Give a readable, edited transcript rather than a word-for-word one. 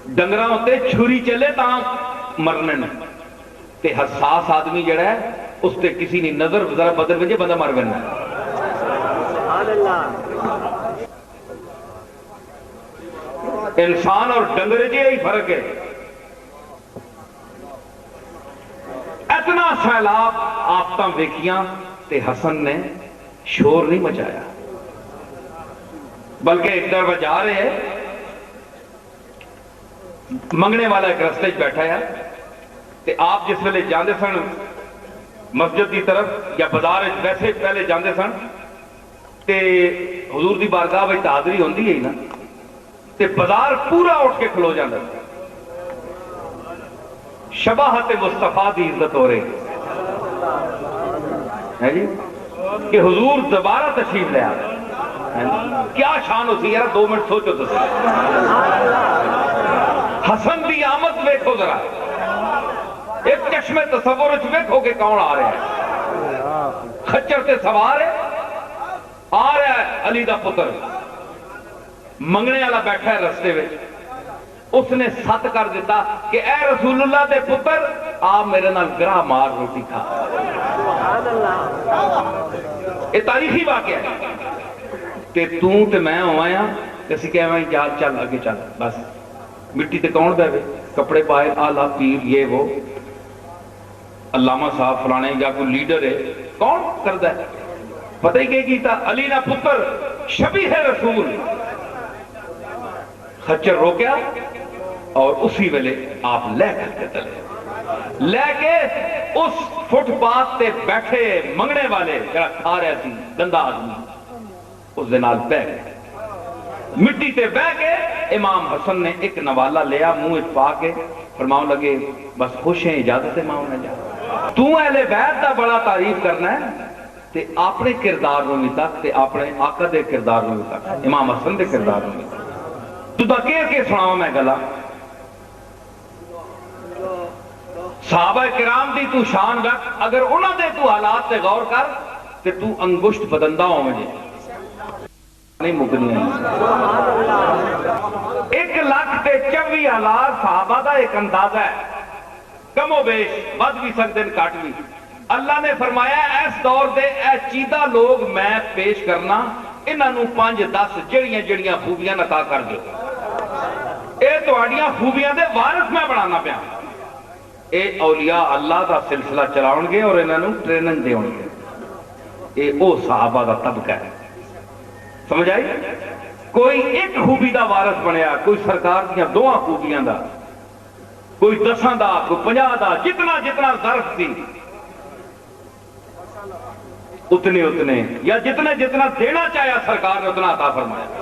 ڈنگراں ہوتے چھری چلے تاں مرنے نے تے حساس آدمی جڑا ہے اس تے کسی نے نظر ذرا بدل وجے بندہ مر گنا انسان اور ڈنگر جی یہی فرق ہے اتنا سیلاب آفتاں ویکیاں تے حسن نے شور نہیں مچایا بلکہ ایک طرف جا رہے ہیں منگنے والا ایک رستے بیٹھا ہے تے آپ جس ویلے جاندے سن مسجد کی طرف یا بازار ویسے پہلے جاندے سن تے حضور دی بارگاہ وچ حاضری ہوندی ہے نا تے بازار پورا اٹھ کے کھلو جاندا شباہت مصطفیٰ دی عزت ہو رہی ہے جی کہ حضور دوبارہ تشریف لے آ کیا شان ہوتی ہے 2 منٹ سوچو تو حسن دی آمد ویکھو ذرا ایک چشمے تصور ویکھو کہ کون آ رہا ہے خچر تے سوار ہے آ رہا ہے علی دا پتر منگنے والا بیٹھا ہے رستے میں اس نے ست کر دیتا کہ اے رسول اللہ دے پتر آپ میرے نال گراہ مار روٹی کھا یہ تاریخی واقعہ ہے کہ توں تے میں ہوایاں کسی کہواں چل چل آگے چل بس مٹی تے کون دے کپڑے پائے آلہ پیر یہ وہ علامہ صاحب فلانے یا کوئی لیڈر ہے کون کردا ہے پتہ ہی کہ کیتا علی نا پتر شبیہ رسول خچر روکیا اور اسی ویلے آپ لے کر کے چلے لے کے اس فٹ پاتھ تے بیٹھے منگنے والے جڑا کھا رہا سی گندا آدمی اس دے نال بہ گئے مٹی تے بہ کے امام حسن نے ایک نوالا لیا منہ وچ پا کے فرماؤں لگے بس خوش ہیں اجازت ہے ماؤں نہ جا تو اہل بیت دا بڑا تعریف کرنا ہے تے اپنے کردار نوں بھی تک تے اپنے آقا دے کردار نوں بھی تک امام حسن دے کردار نوں بھی تو دا کہہ کے سناواں میں گلا صحابہ کرام دی تو شان رکھ اگر انہاں دے تو حالات تے غور کر تے تو انگشت بدندہ ہو مجھے نہیں مکنی ہے 1,24,000 صحابہ دا ایک اندازہ ہے کم و بیش بد بھی سکتے کٹ بھی اللہ نے فرمایا اس دور دے اے چیدہ لوگ میں پیش کرنا انہوں 5-10 جڑیاں خوبیاں نکا کر دو اے توڑیاں خوبیاں دے وارث میں بڑھانا پیا اے اولیاء اللہ دا سلسلہ چلاؤں گے اور انہوں ٹریننگ دے ہوں گے اے او صحابہ دا طبقہ ہے سمجھ آئی کوئی ایک خوبی دا وارث بنیا کوئی سرکار دیاں 2 خوبیاں دا کوئی 10 دا کوئی 50 دا جتنا ظرف تھی اتنے یا جتنا دینا چاہیا سرکار نے اتنا عطا فرمایا